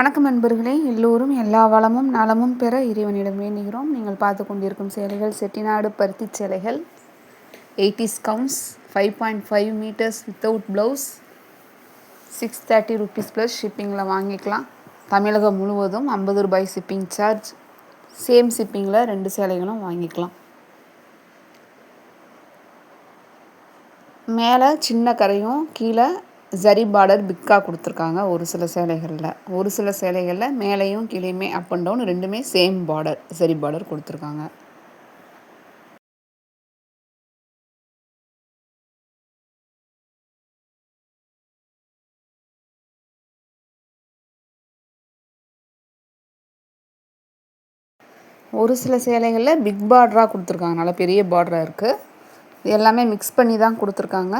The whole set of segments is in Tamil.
வணக்கம் நண்பர்களே, எல்லோரும் எல்லா வளமும் நலமும் பெற இறைவனிடம் வேண்டுகிறோம். நீங்கள் பார்த்து கொண்டிருக்கும் சேலைகள் செட்டிநாடு பருத்தி சேலைகள். 80s counts, 5.5 meters without blouse, 630 rupees plus ஷிப்பிங்கில் வாங்கிக்கலாம். தமிழகம் முழுவதும் 50 ரூபாய் ஷிப்பிங் சார்ஜ். சேம் ஷிப்பிங்கில் 2 சேலைகளும் வாங்கிக்கலாம். மேலே சின்ன கரையும் கீழே ஜரி பார்டர் பிக்காக கொடுத்துருக்காங்க. ஒரு சில சேலைகளில் மேலேயும் கீழேயுமே அப் அண்ட் டவுன் ரெண்டுமே சேம் பார்டர், ஜரி பார்டர் கொடுத்துருக்காங்க. ஒரு சில சேலைகளில் பிக் பார்டராக கொடுத்துருக்காங்க, நல்லா பெரிய பார்டராக இருக்குது. இது எல்லாமே மிக்ஸ் பண்ணி தான் கொடுத்துருக்காங்க.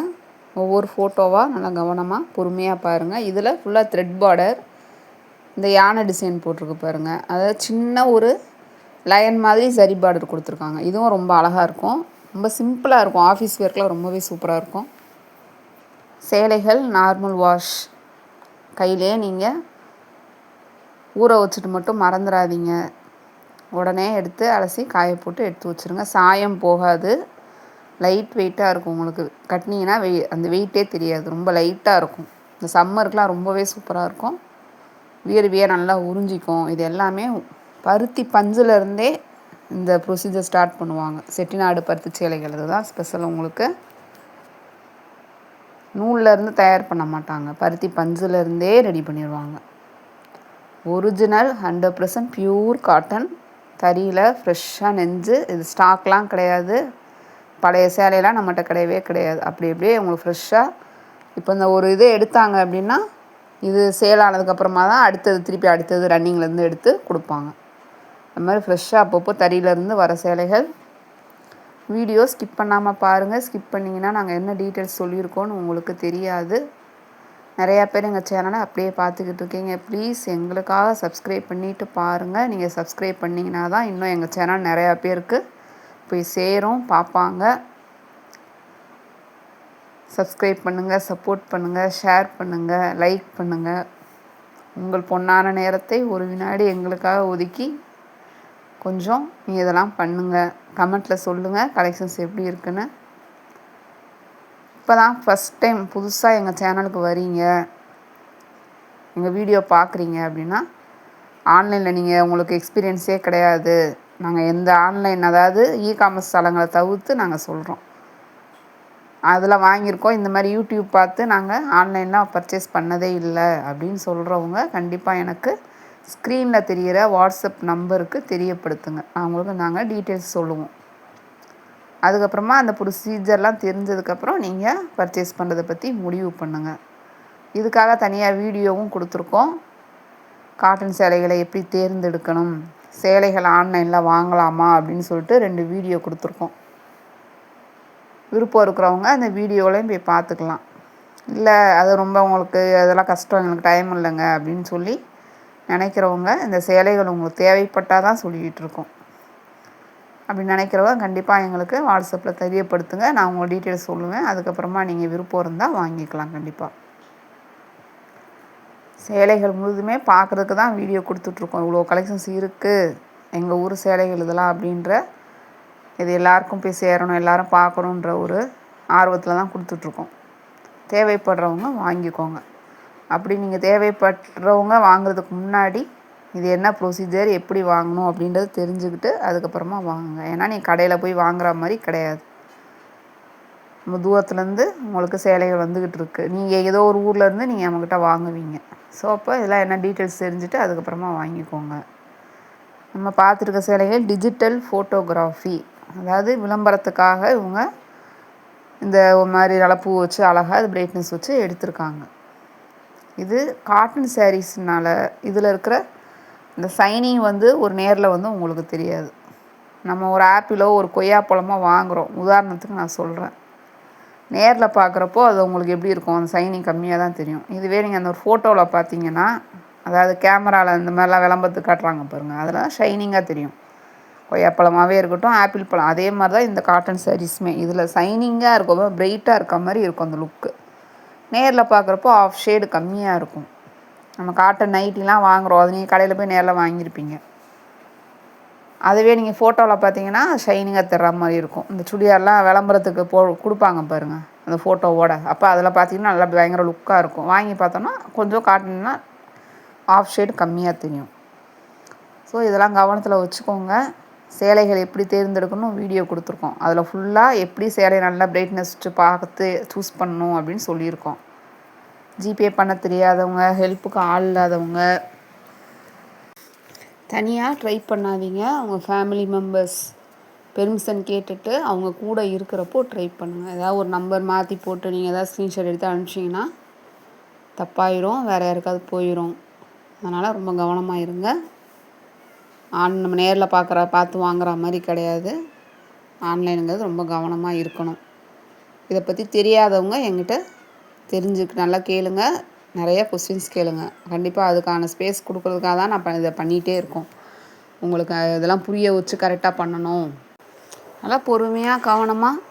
ஒவ்வொரு ஃபோட்டோவாக நல்லா கவனமாக பொறுமையாக பாருங்கள். இதில் ஃபுல்லாக த்ரெட் பார்டர், இந்த யானை டிசைன் போட்டிருக்கு பாருங்கள். அதாவது சின்ன ஒரு லயன் மாதிரி ஜரி பார்டர் கொடுத்துருக்காங்க. இதுவும் ரொம்ப அழகாக இருக்கும், ரொம்ப சிம்பிளாக இருக்கும். ஆஃபீஸ் வேர்க்கெலாம் ரொம்பவே சூப்பராக இருக்கும். சேலைகள் நார்மல் வாஷ், கையிலே நீங்கள் ஊற வச்சுட்டு மட்டும் மறந்துடாதீங்க. உடனே எடுத்து அலசி காய போட்டு எடுத்து வச்சுருங்க. சாயம் போகாது, லைட் வெயிட்டாக இருக்கும். உங்களுக்கு கட்டினீங்கன்னா அந்த வெயிட்டே தெரியாது, ரொம்ப லைட்டாக இருக்கும். இந்த சம்மருக்குலாம் ரொம்பவே சூப்பராக இருக்கும். வியர்வியாக நல்லா உறிஞ்சிக்கும். இது எல்லாமே பருத்தி பஞ்சுலேருந்தே இந்த ப்ரொசீஜர் ஸ்டார்ட் பண்ணுவாங்க. செட்டிநாடு பருத்தி சேலைகள் தான் ஸ்பெஷல். உங்களுக்கு நூல்லேருந்து தயார் பண்ண மாட்டாங்க, பருத்தி பஞ்சுலேருந்தே ரெடி பண்ணிடுவாங்க. ஒரிஜினல் 100% பியூர் காட்டன், தறியில் ஃப்ரெஷ்ஷாக நெஞ்சு. இது ஸ்டாக்லாம் கிடையாது, பழைய சேலையெல்லாம் நம்மகிட்ட கிடையவே கிடையாது. அப்படியே உங்களுக்கு ஃப்ரெஷ்ஷாக இப்போ இந்த ஒரு இது எடுத்தாங்க அப்படின்னா இது சேல் ஆனதுக்கப்புறமா தான் அடுத்தது ரன்னிங்லேருந்து எடுத்து கொடுப்பாங்க. அது மாதிரி ஃப்ரெஷ்ஷாக அப்பப்போ தறியிலேருந்து வர சேலைகள். வீடியோ ஸ்கிப் பண்ணாமல் பாருங்கள். ஸ்கிப் பண்ணிங்கன்னா நாங்கள் என்ன டீட்டெயில்ஸ் சொல்லியிருக்கோன்னு உங்களுக்கு தெரியாது. நிறையா பேர் எங்கள் சேனலை அப்படியே பார்த்துக்கிட்டு இருக்கீங்க. ப்ளீஸ் எங்களுக்காக சப்ஸ்கிரைப் பண்ணிவிட்டு பாருங்கள். நீங்கள் சப்ஸ்கிரைப் பண்ணிங்கன்னா தான் இன்னும் எங்கள் சேனல் நிறையா பேருக்கு போய் சேரும், பார்ப்பாங்க. சப்ஸ்கிரைப் பண்ணுங்கள், சப்போர்ட் பண்ணுங்கள், ஷேர் பண்ணுங்கள், லைக் பண்ணுங்கள். உங்கள் பொன்னான நேரத்தை ஒரு வினாடி எங்களுக்காக ஒதுக்கி கொஞ்சம் நீங்கள் இதெல்லாம் பண்ணுங்கள். கமெண்ட்டில் சொல்லுங்கள் கலெக்ஷன்ஸ் எப்படி இருக்குன்னு. இப்போ தான் ஃபஸ்ட் டைம் புதுசாக எங்கள் சேனலுக்கு வரீங்க, எங்கள் வீடியோ பார்க்குறீங்க அப்படின்னா, ஆன்லைனில் நீங்கள் உங்களுக்கு எக்ஸ்பீரியன்ஸே கிடையாது, நாங்கள் எந்த ஆன்லைன் அதாவது இ-காமர்ஸ் தளங்களை தவிர்த்து நாங்கள் சொல்கிறோம், அதில் வாங்கியிருக்கோம், இந்த மாதிரி யூடியூப் பார்த்து நாங்கள் ஆன்லைனில் பர்ச்சேஸ் பண்ணதே இல்லை அப்படின்னு சொல்கிறவங்க கண்டிப்பாக எனக்கு ஸ்க்ரீனில் தெரிகிற வாட்ஸ்அப் நம்பருக்கு தெரியப்படுத்துங்க. அவங்களுக்கு நாங்கள் டீட்டெயில்ஸ் சொல்லுவோம். அதுக்கப்புறமா அந்த ப்ரொசீஜர்லாம் தெரிஞ்சதுக்கப்புறம் நீங்கள் பர்ச்சேஸ் பண்ணுறதை பற்றி முடிவு பண்ணுங்கள். இதுக்காக தனியாக வீடியோவும் கொடுத்துருக்கோம். காட்டன் சேலைகளை எப்படி தேர்ந்தெடுக்கணும், சேலைகள் ஆன்லைனில் வாங்கலாமா அப்படின்னு சொல்லிட்டு 2 வீடியோ கொடுத்துருக்கோம். விருப்பம் இருக்கிறவங்க அந்த வீடியோலையும் போய் பார்த்துக்கலாம். இல்லை அது ரொம்ப உங்களுக்கு அதெல்லாம் கஷ்டம், எனக்கு டைம் இல்லைங்க அப்படின்னு சொல்லி நினைக்கிறவங்க, இந்த சேலைகள் உங்களுக்கு தேவைப்பட்டால் தான் சொல்லிக்கிட்டு இருக்கோம். அப்படி நினைக்கிறவங்க கண்டிப்பாக எங்களுக்கு வாட்ஸ்அப்பில் தெரியப்படுத்துங்க. நான் உங்கள் டீட்டெயில்ஸ் சொல்லுவேன். அதுக்கப்புறமா நீங்கள் விருப்பம் இருந்தால் வாங்கிக்கலாம். கண்டிப்பாக சேலைகள் முழுதுமே பார்க்குறதுக்கு தான் வீடியோ கொடுத்துட்ருக்கோம். இவ்வளோ கலெக்ஷன்ஸ் இருக்குது, எங்கள் ஊர் சேலைகள் இதெல்லாம் அப்படின்ற இது எல்லாருக்கும் போய் சேரணும், எல்லோரும் பார்க்கணுன்ற ஒரு ஆர்வத்தில் தான் கொடுத்துட்ருக்கோம். தேவைப்படுறவங்க வாங்கிக்கோங்க. அப்படி நீங்கள் தேவைப்படுறவங்க வாங்குறதுக்கு முன்னாடி இது என்ன ப்ரொசீஜர், எப்படி வாங்கணும் அப்படின்றது தெரிஞ்சுக்கிட்டு அதுக்கப்புறமா வாங்குங்க. ஏன்னா நீங்கள் கடையில் போய் வாங்குற மாதிரி கிடையாது. நம்ம தூரத்துலேருந்து உங்களுக்கு சேலைகள் வந்துக்கிட்டு இருக்குது, நீங்கள் ஏதோ ஒரு ஊர்லேருந்து நீங்கள் நம்மக்கிட்ட வாங்குவீங்க. ஸோ அப்போ இதெல்லாம் என்ன டீட்டெயில்ஸ் தெரிஞ்சுட்டு அதுக்கப்புறமா வாங்கிக்கோங்க. நம்ம பார்த்துருக்க சேலைகள் டிஜிட்டல் ஃபோட்டோகிராஃபி, அதாவது விளம்பரத்துக்காக இவங்க இந்த ஒரு மாதிரி நல்லா பூ வச்சு அழகாக இது பிரைட்னஸ் வச்சு எடுத்திருக்காங்க. இது காட்டன் சாரீஸ்னால இதில் இருக்கிற இந்த சைனிங் ஒரு நேரில் உங்களுக்கு தெரியாது. நம்ம ஒரு ஆப்பிளோ ஒரு கொய்யாப்பழமோ வாங்குகிறோம், உதாரணத்துக்கு நான் சொல்கிறேன். நேரில் பார்க்குறப்போ அது உங்களுக்கு எப்படி இருக்கும், அந்த சைனிங் கம்மியாக தான் தெரியும். இதுவே நீங்கள் அந்த ஒரு ஃபோட்டோவில் பார்த்தீங்கன்னா, அதாவது கேமராவில் இந்த மாதிரிலாம் விளம்பரத்துக்கு காட்டுறாங்க பாருங்கள், அதெல்லாம் ஷைனிங்காக தெரியும். கொய்யாப்பழமாகவே இருக்கட்டும், ஆப்பிள் பழம், அதே மாதிரி தான் இந்த காட்டன் சாரீஸுமே. இதில் சைனிங்காக இருக்கும், பிரைட்டாக இருக்க மாதிரி இருக்கும் அந்த லுக்கு. நேரில் பார்க்குறப்போ ஆஃப் ஷேடு கம்மியாக இருக்கும். நம்ம காட்டன் நைட்டிலாம் வாங்குகிறோம், அது நீங்கள் கடையில் போய் நேரில் வாங்கியிருப்பீங்க. அதுவே நீங்கள் ஃபோட்டோவில் பார்த்தீங்கன்னா ஷைனிங்காக தர்ற மாதிரி இருக்கும். இந்த சுடிதார்லாம் விளம்பரத்துக்கு கொடுப்பாங்க பாருங்கள் அந்த ஃபோட்டோவோட, அப்போ அதில் பார்த்தீங்கன்னா நல்லா பயங்கர லுக்காக இருக்கும். வாங்கி பார்த்தோன்னா கொஞ்சம் காட்டன்னா ஆஃப் ஷேடு கம்மியாக தெரியும். ஸோ இதெல்லாம் கவனத்தில் வச்சுக்கோங்க. சேலைகள் எப்படி தேர்ந்தெடுக்கணும் வீடியோ கொடுத்துருக்கோம். அதில் ஃபுல்லாக எப்படி சேலை நல்லா பிரைட்னஸ் பார்த்து சூஸ் பண்ணணும் அப்படின்னு சொல்லியிருக்கோம். ஜிபே பண்ண தெரியாதவங்க, ஹெல்ப்புக்கு ஆள் இல்லாதவங்க தனியாக ட்ரை பண்ணாதீங்க. அவங்க ஃபேமிலி மெம்பர்ஸ் பெர்மிஷன் கேட்டுட்டு அவங்க கூட இருக்கிறப்போ ட்ரை பண்ணுங்கள். ஏதாவது ஒரு நம்பர் மாற்றி போட்டு நீங்கள் ஏதாவது ஸ்க்ரீன்ஷாட் எடுத்து அனுப்பிச்சிங்கன்னா தப்பாயிரும், வேறு யாருக்காவது போயிடும். அதனால் ரொம்ப கவனமாக இருங்க. நம்ம நேரில் பார்த்து வாங்குற மாதிரி கிடையாது. ஆன்லைனுங்கிறது ரொம்ப கவனமாக இருக்கணும். இதை பற்றி தெரியாதவங்க என்கிட்ட நல்லா கேளுங்க, நிறைய கொஸ்டின்ஸ் கேளுங்க. கண்டிப்பாக அதுக்கான ஸ்பேஸ் கொடுக்குறதுக்காக தான் நான் இதை பண்ணிகிட்டே இருக்கோம். உங்களுக்கு இதெல்லாம் புரிய வச்சு கரெக்டாக பண்ணணும். நல்லா பொறுமையாக கவனமாக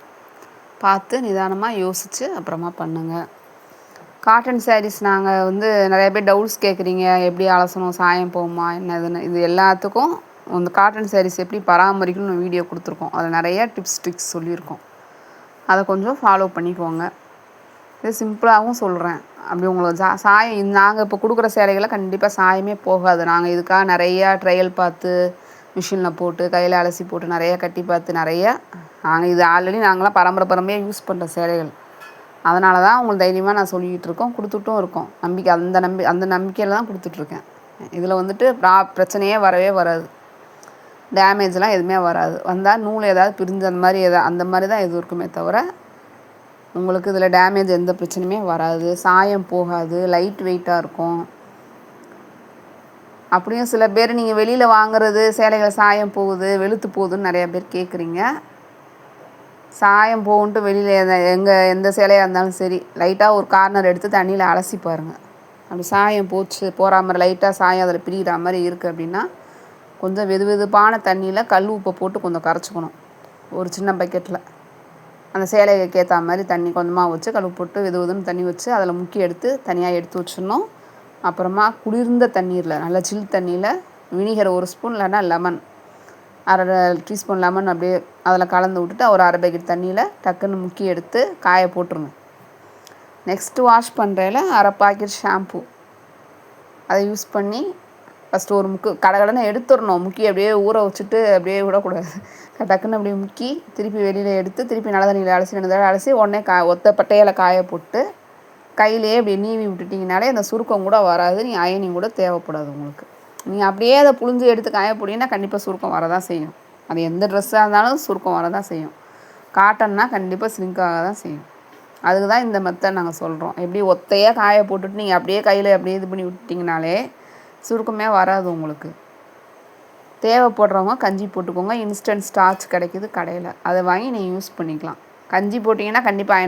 பார்த்து நிதானமாக யோசித்து அப்புறமா பண்ணுங்கள். காட்டன் சாரீஸ் நாங்கள் நிறைய பேர் டவுட்ஸ் கேட்குறீங்க, எப்படி அலசணும், சாயம் போகுமா என்னதுன்னு. இது எல்லாத்துக்கும் அந்த காட்டன் சாரீஸ் எப்படி பராமரிக்கணும்னு வீடியோ கொடுத்துருக்கோம். அதில் நிறைய ட்ரிக்ஸ் சொல்லியிருக்கோம். அதை கொஞ்சம் ஃபாலோ பண்ணிக்கோங்க. இது சிம்பிளாகவும் சொல்கிறேன். அப்படி உங்களுக்கு சாயம் நாங்கள் இப்போ கொடுக்குற சேலைகளை கண்டிப்பாக சாயமே போகாது. நாங்கள் இதுக்காக நிறையா ட்ரையல் பார்த்து மிஷினில் போட்டு கையில் அலசி போட்டு நிறையா கட்டி பார்த்து நாங்கள் இது ஆல்ரெடி நாங்களாம் பரம்பரையாக யூஸ் பண்ணுற சேலைகள். அதனால தான் உங்களுக்கு தைரியமாக நான் சொல்லிக்கிட்டு இருக்கோம், கொடுத்துட்டும் இருக்கோம். அந்த நம்பிக்கையில் தான் கொடுத்துட்ருக்கேன். இதில் பிரச்சனையே வரவே வராது, டேமேஜ்லாம் எதுவுமே வராது. வந்தால் நூல் ஏதாவது பிரிஞ்சு அந்த மாதிரி தான் எதுவும் இருக்குமே தவிர உங்களுக்கு இதில் டேமேஜ் எந்த பிரச்சனையுமே வராது, சாயம் போகாது, லைட் வெயிட்டாக இருக்கும். அப்படியும் சில பேர் நீங்கள் வெளியில் வாங்குறது சேலைகள் சாயம் போகுது, வெளுத்து போகுதுன்னு நிறையா பேர் கேட்குறீங்க. சாயம் போகுன்ட்டு வெளியில் எந்த சேலையாக இருந்தாலும் சரி லைட்டாக ஒரு கார்னர் எடுத்து தண்ணியில் அலசி பாருங்கள். அப்படி சாயம் போகிற மாதிரி லைட்டாக சாயம் அதில் பிரிகிற மாதிரி இருக்குது அப்படின்னா கொஞ்சம் வெதுவெதுப்பான தண்ணியில் கல் உப்பை போட்டு கொஞ்சம் கரைச்சிக்கணும். ஒரு சின்ன பக்கெட்டில் அந்த சேலைக்கு ஏற்ற மாதிரி தண்ணி கொஞ்சமாக வச்சு கல் போட்டு வெதுவெதுன்னு தண்ணி வச்சு அதில் முக்கி எடுத்து தனியாக எடுத்து வச்சிடணும். அப்புறமா குளிர்ந்த தண்ணீரில் நல்ல சில் தண்ணியில் வினிகர் 1 ஸ்பூன் இல்லைன்னா லெமன் 1/2 டீஸ்பூன் லெமன் அப்படியே அதில் கலந்து விட்டுட்டு ஒரு 1/2 பக்கெட் தண்ணியில் டக்குன்னு முக்கி எடுத்து காய போட்டுருங்க. நெக்ஸ்ட்டு வாஷ் பண்ணுறதில் 1/2 பாக்கெட் ஷாம்பு அதை யூஸ் பண்ணி ஃபஸ்ட்டு ஒரு கடகடன்னு எடுத்துடணும். முக்கி அப்படியே ஊற வச்சுட்டு அப்படியே விடக்கூடாது. டக்குன்னு அப்படியே முக்கி திருப்பி வெளியில் எடுத்து திருப்பி நல்ல தண்ணியில் அலசி உடனே ஒத்த பட்டையில் காய போட்டு கையிலே அப்படி நீவி விட்டுட்டிங்கனாலே அந்த சுருக்கம் கூட வராது. நீங்கள் அயனிங் கூட தேவைப்படாது உங்களுக்கு. நீங்கள் அப்படியே அதை புழிஞ்சு எடுத்து காய போட்டிங்கன்னா கண்டிப்பாக சுருக்கம் வரதான் செய்யும். அது எந்த ட்ரெஸ்ஸாக இருந்தாலும் சுருக்கம் வரதான் செய்யும். காட்டன்னா கண்டிப்பாக ஸ்ரிங்காக தான் செய்யும். அதுக்கு தான் இந்த மெத்தட் நாங்கள் சொல்கிறோம். எப்படி ஒத்தையாக காய போட்டுட்டு நீங்கள் அப்படியே கையில் அப்படியே இது பண்ணி விட்டிங்கனாலே சுருக்கமே வராது உங்களுக்கு. தேவைப்படுறவங்க கஞ்சி போட்டுக்கோங்க. இன்ஸ்டன்ட் ஸ்டார்ச் கிடைக்கிது கடையில், அதை வாங்கி நீங்கள் யூஸ் பண்ணிக்கலாம். கஞ்சி போட்டிங்கன்னா கண்டிப்பாக